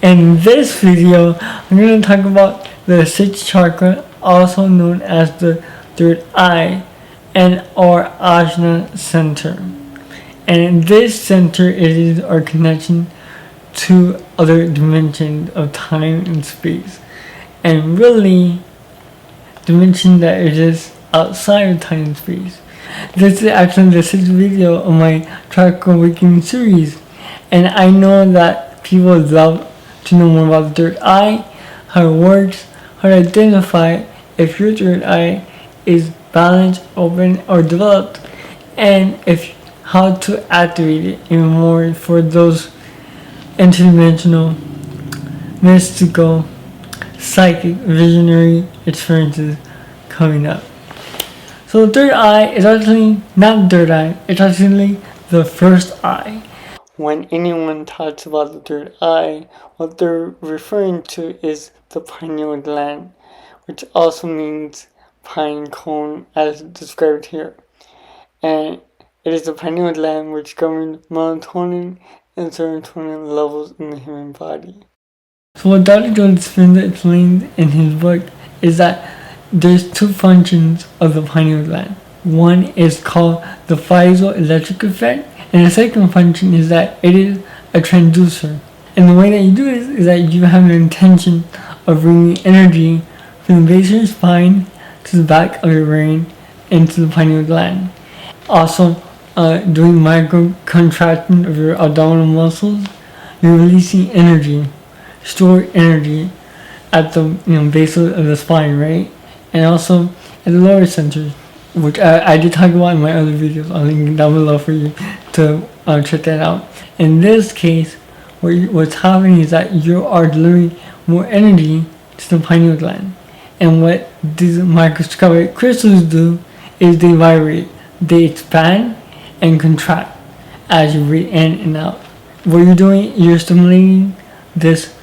In this video, I'm going to talk about the sixth chakra, also known as the third eye, and our ajna center. And in this center, it is our connection to other dimensions of time and space, and really dimension that is outside of time and space. This is actually the sixth video of my Chakra AWAKEN series, and I know that people love to know more about the third eye, how it works, how to identify if your third eye is balanced, open, or developed, and if how to activate it even more for those interdimensional, mystical, psychic, visionary experiences coming up. So the third eye is actually not the third eye, it's actually the first eye. When anyone talks about the third eye, what they're referring to is the pineal gland, which also means pine cone as described here. And it is the pineal gland which governs melatonin and serotonin levels in the human body. So what Dr. Joe Dispenza explained in his book is that there's two functions of the pineal gland. One is called the piezoelectric effect, and the second function is that it is a transducer. And the way that you do this is that you have an intention of bringing energy from the base of your spine to the back of your brain into the pineal gland. Also, doing micro contraction of your abdominal muscles, you're releasing energy, stored energy at the base of the spine, right? And also at the lower centers, which I did talk about in my other videos. I'll link down below for you to check that out. In this case, what's happening is that you are delivering more energy to the pineal gland. And what these microscopic crystals do is they vibrate. They expand and contract as you breathe in and out. What you're doing, you're stimulating this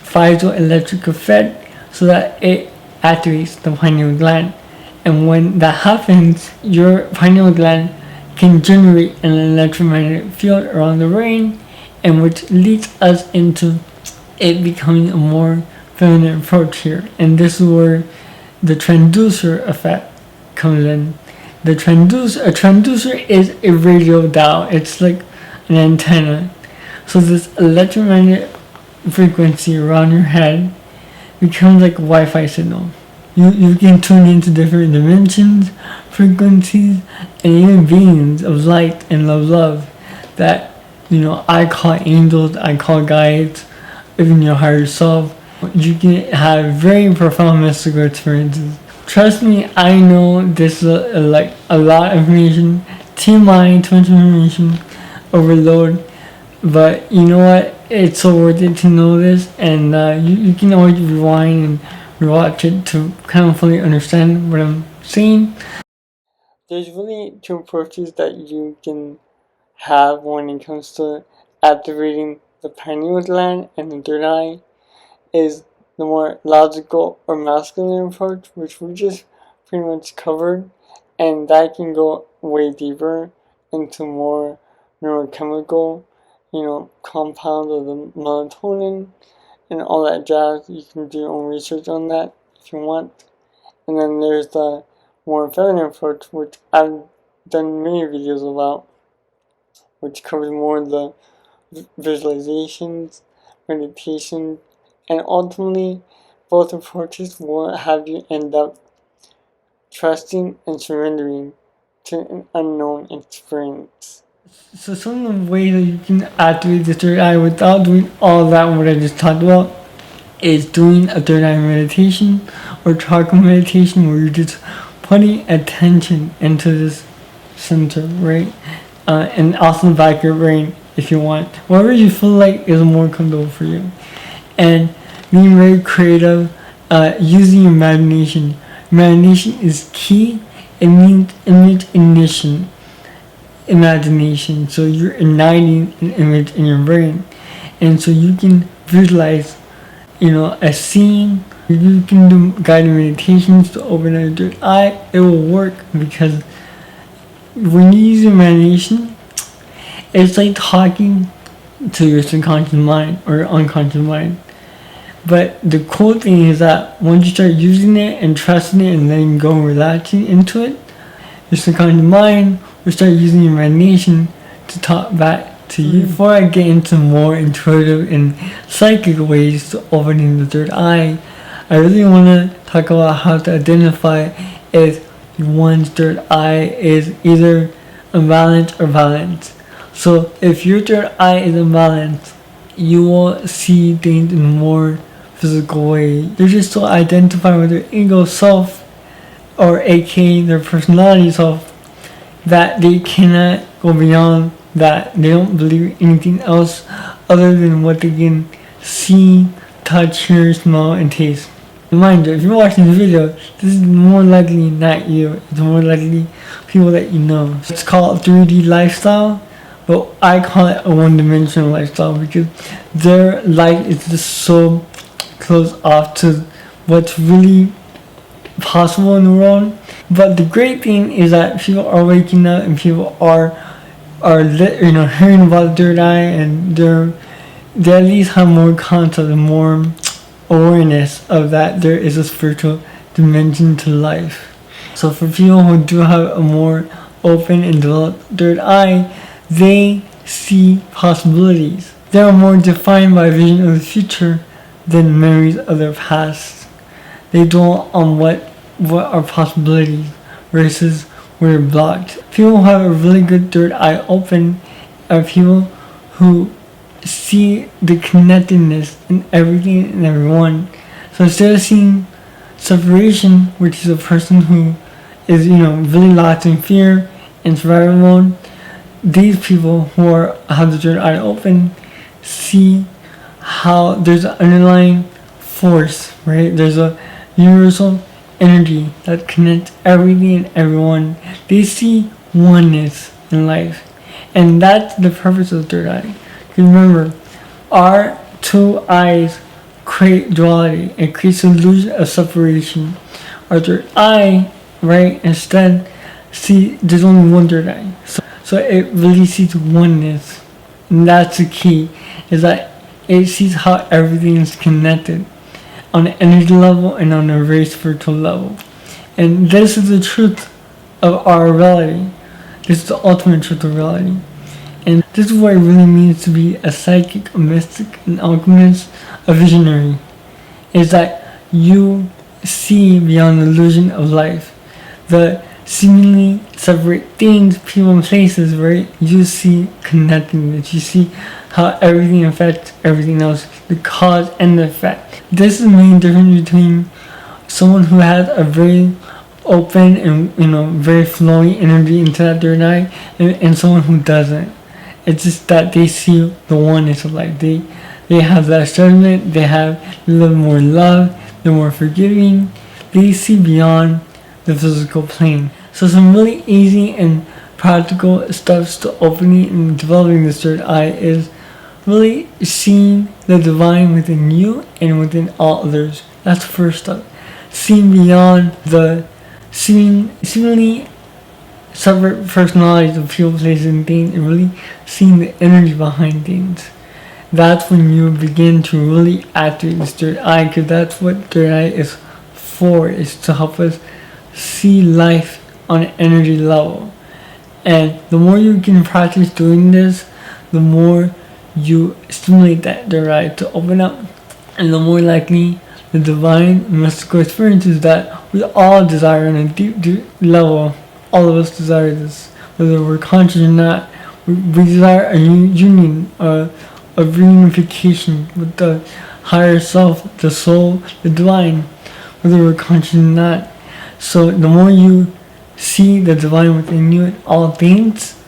piezoelectric effect so that it activates the pineal gland. And when that happens, your pineal gland can generate an electromagnetic field around the brain, and which leads us into it becoming a more feminine approach here. And this is where the transducer effect comes in. A transducer is a radio dial. It's like an antenna. So this electromagnetic frequency around your head becomes like a Wi-Fi signal. You can tune into different dimensions, frequencies, and even beings of light and love that, I call angels, I call guides, even your higher self. You can have very profound mystical experiences. Trust me, I know this is a lot of information, TMI, too much information, overload, but you know what? It's so worth it to know this, and you can always rewind and rewatch it to kind of fully understand what I'm saying. There's really two approaches that you can have when it comes to activating the pineal gland and the third eye. Is the more logical or masculine approach, which we just pretty much covered, and that can go way deeper into more neurochemical, compounds of the melatonin and all that jazz. You can do your own research on that if you want. And then there's the more feminine approach, which I've done many videos about, which covers more the visualizations, meditation, and ultimately both approaches will have you end up trusting and surrendering to an unknown experience. So some of the ways that you can activate the third eye without doing all that what I just talked about is doing a third eye meditation or chakra meditation, where you're just putting attention into this center, right? And also the back of your brain if you want. Whatever you feel like is more comfortable for you. And being very creative, using your imagination. Imagination is key. It means imagination. So you're igniting an image in your brain, and so you can visualize, a scene. You can do guided meditations to open up your third eye. It will work because when you use your imagination, it's like talking to your subconscious mind or unconscious mind. But the cool thing is that once you start using it and trusting it and letting go and relaxing into it, your subconscious mind will start using your imagination to talk back to you. Before I get into more intuitive and psychic ways to opening the third eye, I really want to talk about how to identify if one's third eye is either imbalanced or balanced. So if your third eye is imbalanced, you will see things in a more physical way. They're just so identified with their ego self, or aka their personality self, that they cannot go beyond that. They don't believe anything else other than what they can see, touch, hear, smell, and taste. Mind you, if you're watching this video, this is more likely not you. It's more likely people that you know. It's called 3D lifestyle, but I call it a one-dimensional lifestyle because their life is just so close off to what's really possible in the world. But the great thing is that people are waking up and people are hearing about the third eye, and they at least have more concept and more awareness of that there is a spiritual dimension to life. So for people who do have a more open and developed third eye, they see possibilities. They are more defined by vision of the future than memories of their past. They dwell on what are possibilities versus where they're blocked. People who have a really good third eye open are people who see the connectedness in everything and everyone. So instead of seeing separation, which is a person who is really locked in fear and survival mode, these people who have the third eye open see how there's an underlying force, right? There's a universal energy that connects everything and everyone. They see oneness in life, and that's the purpose of the third eye. Remember, our two eyes create duality. It creates an illusion of separation. Our third eye, right, instead, there's only one third eye. So it really sees oneness. And that's the key, is that it sees how everything is connected on an energy level and on a very spiritual level. And this is the truth of our reality. This is the ultimate truth of reality. And this is what it really means to be a psychic, a mystic, an alchemist, a visionary. Is that you see beyond the illusion of life. The seemingly separate things, people, and places, right? You see connectedness. You see how everything affects everything else. The cause and the effect. This is the main difference between someone who has a very open and very flowing energy into that third eye and someone who doesn't. It's just that they see the oneness of life. They have that judgment. They have a little more love. They're more forgiving. They see beyond the physical plane. So some really easy and practical steps to opening and developing this third eye is really seeing the divine within you and within all others. That's the first step. Seeing beyond the seemingly separate personalities of people, places, and things, and really seeing the energy behind things. That's when you begin to really activate this third eye, because that's what third eye is for, is to help us see life on an energy level. And the more you can practice doing this, the more you stimulate that third eye to open up, and the more likely the divine mystical experiences that we all desire on a deep level. All of us desire this, whether we're conscious or not. We desire a union, a reunification with the higher self, the soul, the divine, whether we're conscious or not. So the more you see the divine within you in all things,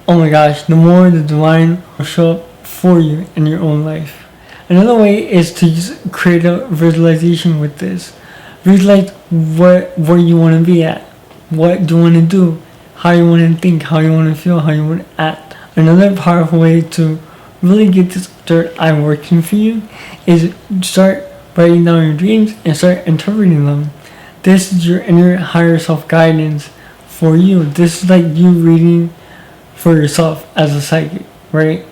oh my gosh, the more the divine will show up for you in your own life. Another way is to just create a visualization with this. Visualize where you want to be at. What do you want to do? How you want to think, how you want to feel, how you want to act. Another powerful way to really get this third eye working for you is start writing down your dreams and start interpreting them. This is your inner higher self guidance for you. This is like you reading for yourself as a psychic, right?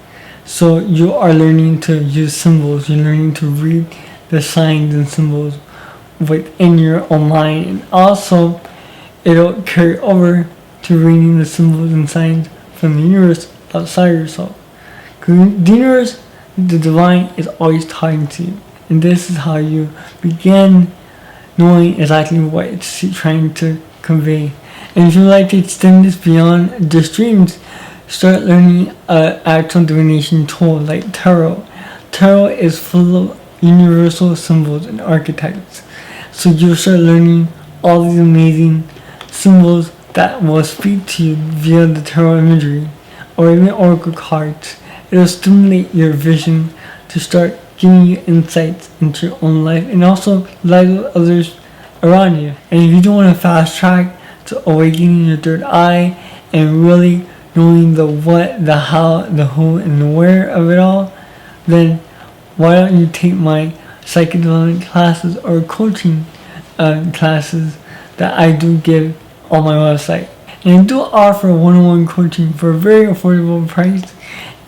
So you are learning to use symbols. You're learning to read the signs and symbols within your own mind, and also it'll carry over to reading the symbols and signs from the universe outside yourself. Because the universe, the divine, is always talking to you, and this is how you begin knowing exactly what it's trying to convey. And if you would like to extend this beyond just dreams, start learning an actual divination tool like tarot. Tarot is full of universal symbols and archetypes. So you'll start learning all these amazing symbols that will speak to you via the tarot imagery or even oracle cards. It'll stimulate your vision to start giving you insights into your own life and also lives of others around you. And if you don't want to fast track to awakening your third eye and really knowing the what, the how, the who, and the where of it all, then why don't you take my psychic development classes or coaching classes that I do give on my website. And I do offer one-on-one coaching for a very affordable price,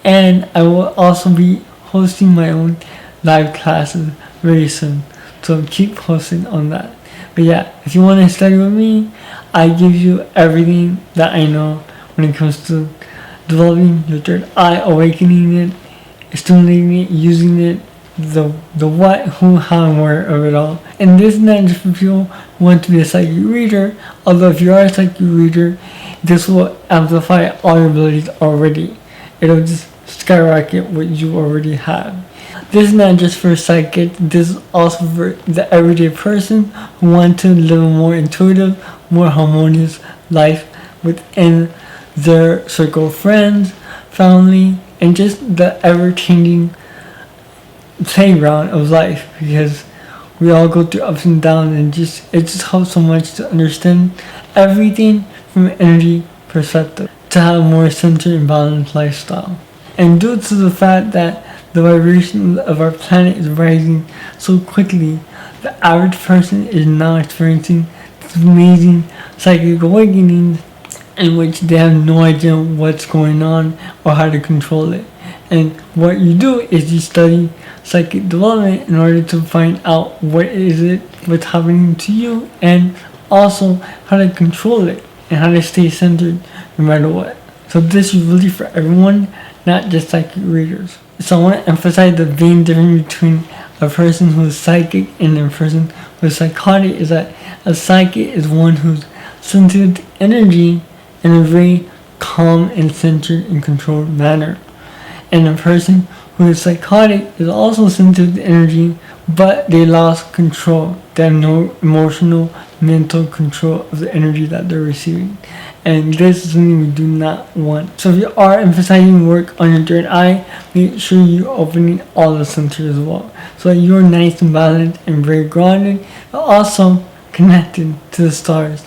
and I will also be hosting my own live classes very soon, so keep posting on that. But yeah, if you want to study with me, I give you everything that I know when it comes to developing your third eye, awakening it, stimulating it, using it, the what, who, how, and where of it all. And this is not just for people who want to be a psychic reader, although if you are a psychic reader, this will amplify all your abilities already. It'll just skyrocket what you already have. This is not just for psychic, this is also for the everyday person who wants to live a more intuitive, more harmonious life within their circle of friends, family, and just the ever-changing playground of life, because we all go through ups and downs, and it just helps so much to understand everything from an energy perspective to have a more centered and balanced lifestyle. And due to the fact that the vibration of our planet is rising so quickly, the average person is now experiencing this amazing psychic awakening in which they have no idea what's going on or how to control it. And what you do is you study psychic development in order to find out what's happening to you, and also how to control it and how to stay centered no matter what. So this is really for everyone, not just psychic readers. So I want to emphasize the main difference between a person who's psychic and a person who's psychotic is that a psychic is one who's sensitive energy in a very calm and centered and controlled manner. And a person who is psychotic is also sensitive to energy, but they lost control. They have no emotional, mental control of the energy that they're receiving. And this is something we do not want. So if you are emphasizing work on your third eye, make sure you're opening all the centers as well, so that you're nice and balanced and very grounded, but also connected to the stars,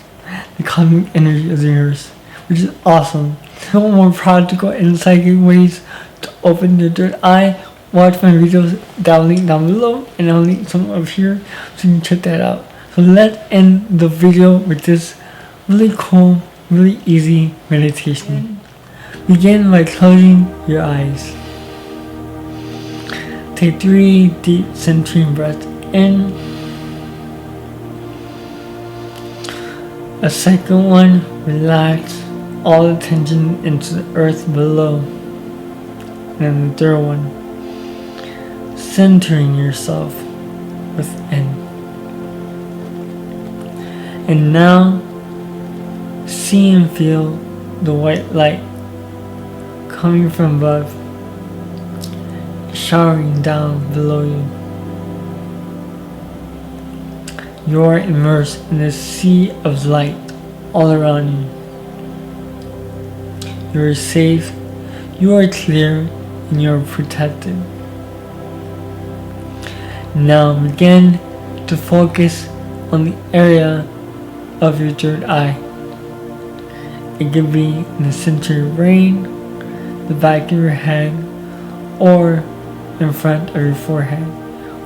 the cosmic energy of the universe, which is awesome. If you want more practical and psychic ways to open your third eye, watch my videos that I'll link down below, and I'll link some up here so you can check that out. So let's end the video with this really cool, really easy meditation. Begin by closing your eyes. Take 3 deep centering breaths in. A second one, relax all the tension into the earth below. And the third one, centering yourself within. And now, see and feel the white light coming from above, showering down below you. You are immersed in a sea of light all around you. You are safe, you are clear, and you are protected. Now begin to focus on the area of your third eye. It could be in the center of your brain, the back of your head, or in front of your forehead,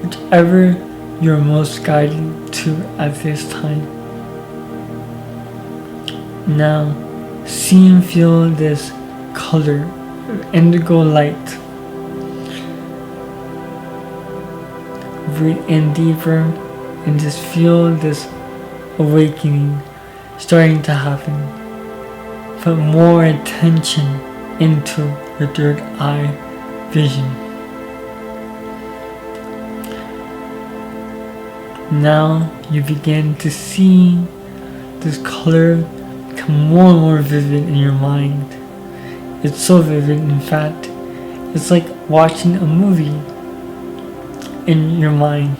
whichever you're most guided to at this time. Now, see and feel this color of indigo light breathe in deeper and just feel this awakening starting to happen. Put more attention into your third eye vision. Now you begin to see this color become more and more vivid in your mind. It's so vivid, in fact, it's like watching a movie in your mind.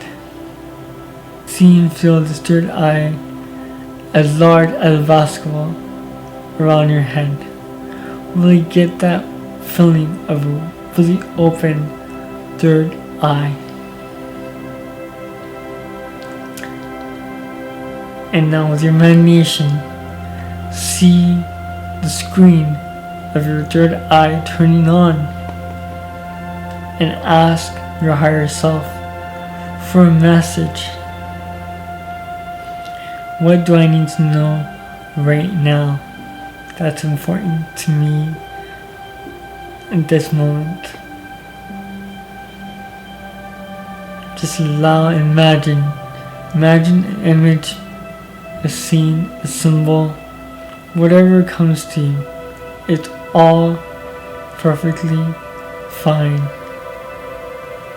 See and feel this third eye as large as a basketball around your head. Really get that feeling of a really open third eye. And now with your imagination, see the screen of your third eye turning on and ask your higher self for a message. What do I need to know right now that's important to me in this moment? Just allow and imagine an image, a scene, a symbol, whatever comes to you. It's all perfectly fine.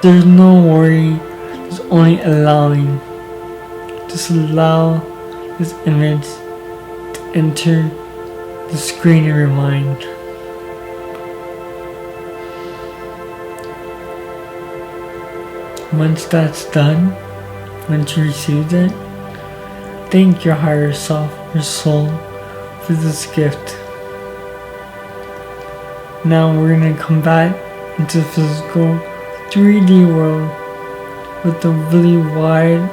There's no worry, there's only allowing. Just allow this image to enter the screen of your mind. Once that's done, once you received it, thank your higher self, your soul, for this gift. Now we're going to come back into the physical 3D world with a really wide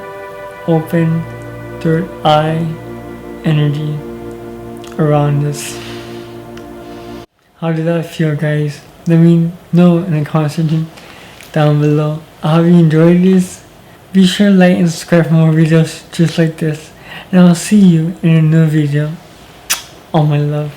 open third eye energy around us. How did that feel, guys? Let me know in the comment section down below. I hope you enjoyed this. Be sure to like and subscribe for more videos just like this. And I'll see you in a new video. All my love.